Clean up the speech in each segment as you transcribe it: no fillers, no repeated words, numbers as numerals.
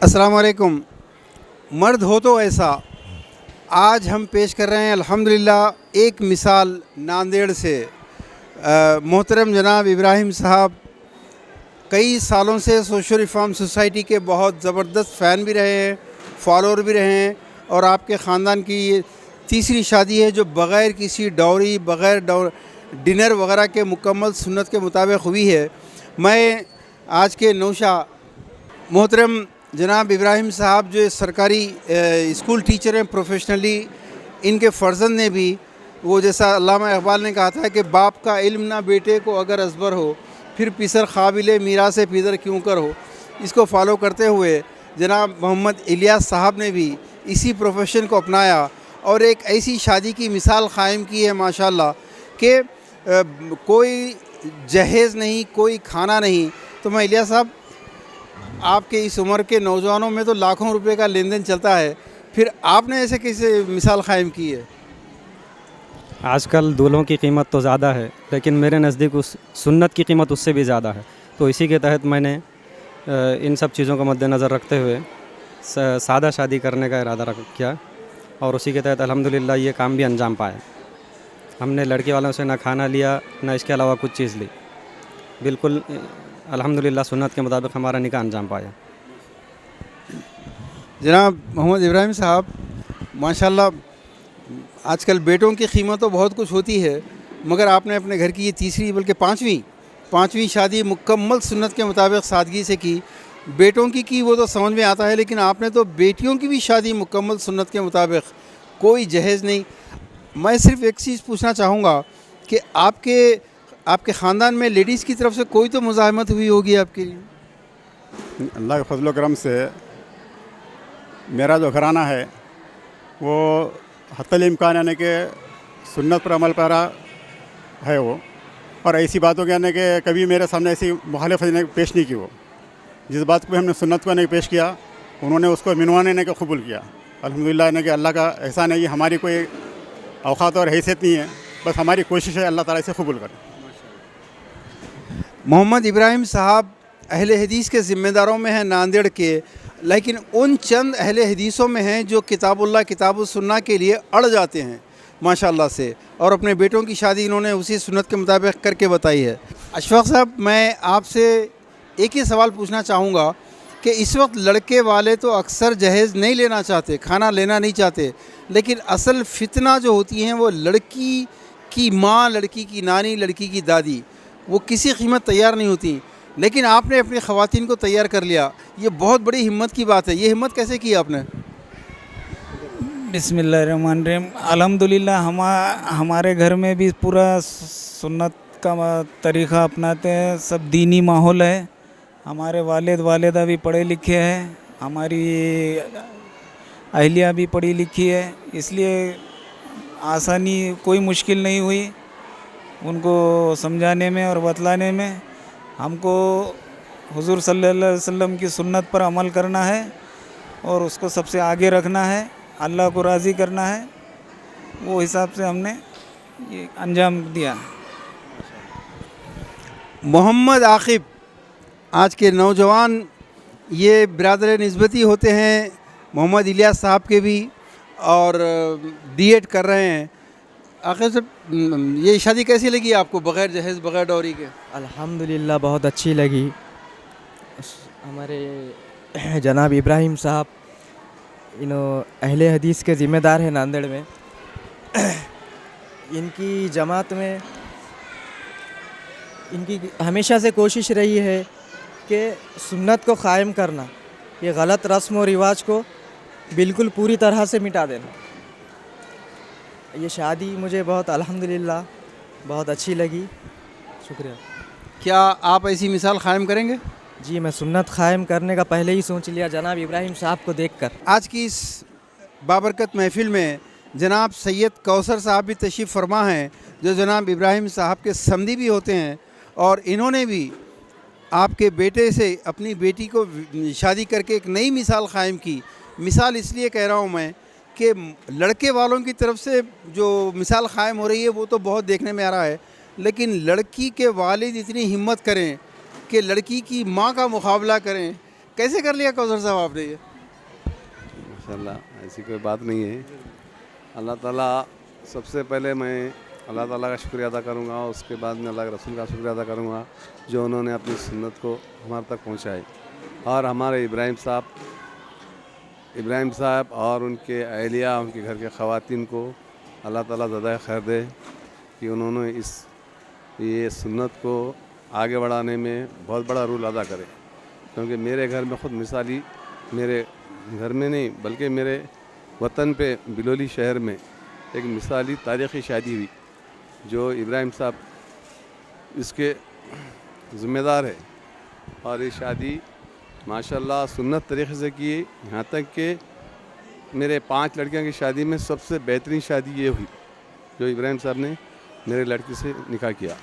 अस्सलाम वालेकुम। मर्द हो तो ऐसा। आज हम पेश कर रहे हैं अल्हम्दुलिल्लाह एक मिसाल नांदेड़ से। मोहतरम जनाब इब्राहिम साहब कई सालों से सोशल रिफॉर्म सोसाइटी के बहुत ज़बरदस्त फ़ैन भी रहे हैं, फॉलोअर भी रहे हैं, और आपके ख़ानदान की ये तीसरी शादी है जो बग़ैर किसी डॉरी, बग़ैर डिनर वगैरह के मुकम्मल सुन्नत के मुताबिक हुई है। मैं आज के नौशा मोहतरम जनाब इब्राहिम साहब जो सरकारी स्कूल टीचर हैं प्रोफेशनली, इनके फ़र्जंद ने भी वो जैसा अल्लामा इक़बाल ने कहा था कि बाप का इल्म ना बेटे को अगर असबर हो, फिर पिसर क़ाबिल मीरास पिदर क्यों कर हो, इसको फॉलो करते हुए जनाब मोहम्मद इलियास साहब ने भी इसी प्रोफेशन को अपनाया और एक ऐसी शादी की मिसाल क़ायम की है माशाल्लाह कि कोई जहेज़ नहीं, कोई खाना नहीं। तो मैं इलियास साहब, आपके इस उम्र के नौजवानों में तो लाखों रुपए का लेन देन चलता है, फिर आपने ऐसे कैसे मिसाल क़ायम की है? आजकल दूल्हों की कीमत तो ज़्यादा है, लेकिन मेरे नज़दीक उस सुन्नत की कीमत उससे भी ज़्यादा है। तो इसी के तहत मैंने इन सब चीज़ों को मद्देनज़र रखते हुए सादा शादी करने का इरादा किया और उसी के तहत अल्हम्दुलिल्लाह ये काम भी अंजाम पाया। हमने लड़के वालों से ना खाना लिया, ना इसके अलावा कुछ चीज़ ली। बिल्कुल अल्हम्दुलिल्लाह सुन्नत के मुताबिक हमारा निकाह अंजाम पाया। जनाब मोहम्मद इब्राहिम साहब, माशाल्लाह आजकल बेटों की कीमत तो बहुत कुछ होती है, मगर आपने अपने घर की ये तीसरी बल्कि पाँचवीं शादी मुकम्मल सुन्नत के मुताबिक सादगी से की। बेटों की वो तो समझ में आता है, लेकिन आपने तो बेटियों की भी शादी मुकम्मल सुन्नत के मुताबिक, कोई जहेज़ नहीं। मैं सिर्फ़ एक चीज़ पूछना चाहूँगा कि आपके ख़ानदान में लेडीज़ की तरफ से कोई तो मुज़ाहमत हुई होगी आपके लिए? अल्लाह के फजल करम से मेरा जो घराना है वो हत्तल इम्कान यानी कि सुन्नत पर अमल पैरा है वो, और ऐसी बातों के यानी कि कभी मेरे सामने ऐसी मुखालिफत पेश नहीं की। वो जिस बात को भी हमने सुन्नत को नहीं पेश किया, उन्होंने उसको मिनवाने ने कबूल किया। अल्हम्दुलिल्लाह यानी कि अल्लाह का एहसान है, ये हमारी कोई औकात और हैसियत नहीं है, बस हमारी कोशिश है अल्लाह ताला इसे कबूल करे। मोहम्मद इब्राहिम साहब अहले हदीस के ज़िम्मेदारों में हैं नांदेड़ के, लेकिन उन चंद अहले हदीसों में हैं जो किताबुल्लाह किताबुस्सुन्ना के लिए अड़ जाते हैं माशाल्लाह से, और अपने बेटों की शादी इन्होंने उसी सुन्नत के मुताबिक करके बताई है। अशफाक साहब, मैं आपसे एक ही सवाल पूछना चाहूँगा कि इस वक्त लड़के वाले तो अक्सर जहेज़ नहीं लेना चाहते, खाना लेना नहीं चाहते, लेकिन असल फितना जो होती हैं वो लड़की की माँ, लड़की की नानी, लड़की की दादी, वो किसी कीमत तैयार नहीं होती, लेकिन आपने अपनी ख़वातीन को तैयार कर लिया। ये बहुत बड़ी हिम्मत की बात है। ये हिम्मत कैसे की आपने? बिस्मिल्लाहिर्रहमानिर्रहीम। अल्हम्दुलिल्लाह हमारे घर में भी पूरा सुन्नत का तरीक़ा अपनाते हैं, सब दीनी माहौल है। हमारे वालिदा भी पढ़े लिखे हैं, हमारी अहलिया भी पढ़ी लिखी है, इसलिए आसानी कोई मुश्किल नहीं हुई उनको समझाने में और बतलाने में। हमको हुज़ूर सल्लल्लाहु अलैहि वसल्लम की सुन्नत पर अमल करना है और उसको सबसे आगे रखना है, अल्लाह को राज़ी करना है, वो हिसाब से हमने ये अंजाम दिया। मोहम्मद आकिब, आज के नौजवान ये बिरादर निस्बती होते हैं, मोहम्मद इलियास साहब के भी, और बीएड कर रहे हैं। आखिर से ये शादी कैसी लगी आपको बग़ैर जहेज़, बग़ैर डौरी के? अल्हम्दुलिल्लाह बहुत अच्छी लगी। हमारे जनाब इब्राहिम साहब अहले हदीस के ज़िम्मेदार हैं नांदेड़ में। इनकी जमात में इनकी हमेशा से कोशिश रही है कि सुन्नत को क़ायम करना, ये गलत रस्म और रिवाज को बिल्कुल पूरी तरह से मिटा देना। ये शादी मुझे बहुत अल्हम्दुलिल्लाह बहुत अच्छी लगी। शुक्रिया। क्या आप ऐसी मिसाल क़ायम करेंगे? जी, मैं सुन्नत क़ायम करने का पहले ही सोच लिया जनाब इब्राहिम साहब को देखकर। आज की इस बाबरकत महफ़िल में जनाब सैयद कौसर साहब भी तशरीफ़ फरमा हैं, जो जनाब इब्राहिम साहब के समधी भी होते हैं, और इन्होंने भी आपके बेटे से अपनी बेटी को शादी करके एक नई मिसाल क़ायम की। मिसाल इसलिए कह रहा हूँ मैं कि लड़के वालों की तरफ से जो मिसाल क़ायम हो रही है वो तो बहुत देखने में आ रहा है, लेकिन लड़की के वालिद इतनी हिम्मत करें कि लड़की की माँ का मुकाबला करें कैसे कर लिया कौसर साहब आपने ये? माशाल्लाह ऐसी कोई बात नहीं है। अल्लाह ताला सबसे पहले मैं अल्लाह ताला का शुक्रिया अदा करूँगा, उसके बाद में अल्लाह के रसूल का शुक्रिया अदा करूँगा जो उन्होंने अपनी सुन्नत को हमारे तक पहुँचाई। और हमारे इब्राहिम साहब और उनके अहलिया, उनके घर के ख़वातीन को अल्लाह ताला ज़्यादा खैर दे कि उन्होंने ये सुन्नत को आगे बढ़ाने में बहुत बड़ा रोल अदा करे। क्योंकि मेरे घर में ख़ुद मिसाली, मेरे घर में नहीं बल्कि मेरे वतन पे बिलोली शहर में एक मिसाली तारीख़ी शादी हुई जो इब्राहिम साहब इसके ज़िम्मेदार है। और ये शादी माशाल्लाह सुन्नत तरीक़े से की, यहाँ तक कि मेरे 5 लड़कियों की शादी में सबसे बेहतरीन शादी ये हुई जो इब्राहिम साहब ने मेरे लड़की से निकाह किया।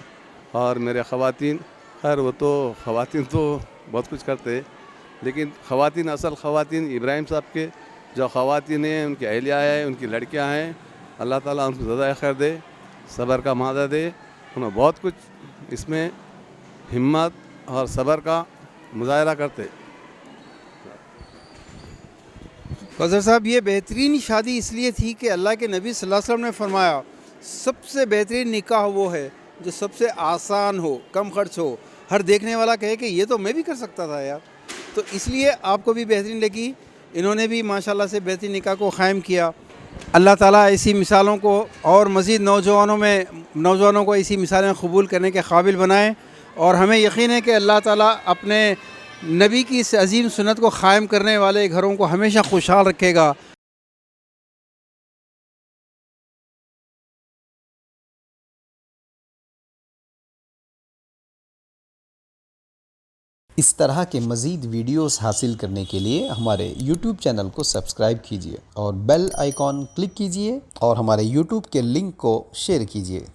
और मेरे ख़वातीन, खैर वो तो ख़वातीन तो बहुत कुछ करते, लेकिन ख़वातीन असल ख़वातीन इब्राहिम साहब के जो ख़वातीन हैं, उनकी अहलिया है, उनकी लड़कियां हैं, अल्लाह ताला उनको ज़्यादा खैर दे, सब्र का मादा दे। उन्होंने बहुत कुछ इसमें हिम्मत और सब्र का मुजाहरा करते। कौसर साहब, ये बेहतरीन शादी इसलिए थी कि अल्लाह के नबी सल्लल्लाहु अलैहि वसल्लम ने फरमाया सबसे बेहतरीन निकाह वो है जो सबसे आसान हो, कम खर्च हो, हर देखने वाला कहे कि ये तो मैं भी कर सकता था यार। तो इसलिए आपको भी बेहतरीन लगी, इन्होंने भी माशाल्लाह से बेहतरीन निकाह को क़ायम किया। अल्लाह ताला ऐसी मिसालों को और मज़ीद नौजवानों को ऐसी मिसालें कबूल करने के काबिल बनाए। और हमें यकीन है कि अल्लाह ताला अपने नबी की इस अजीम सुन्नत को क़ायम करने वाले घरों को हमेशा खुशहाल रखेगा। इस तरह के मज़ीद वीडियोस हासिल करने के लिए हमारे YouTube चैनल को सब्सक्राइब कीजिए और बेल आइकॉन क्लिक कीजिए और हमारे YouTube के लिंक को शेयर कीजिए।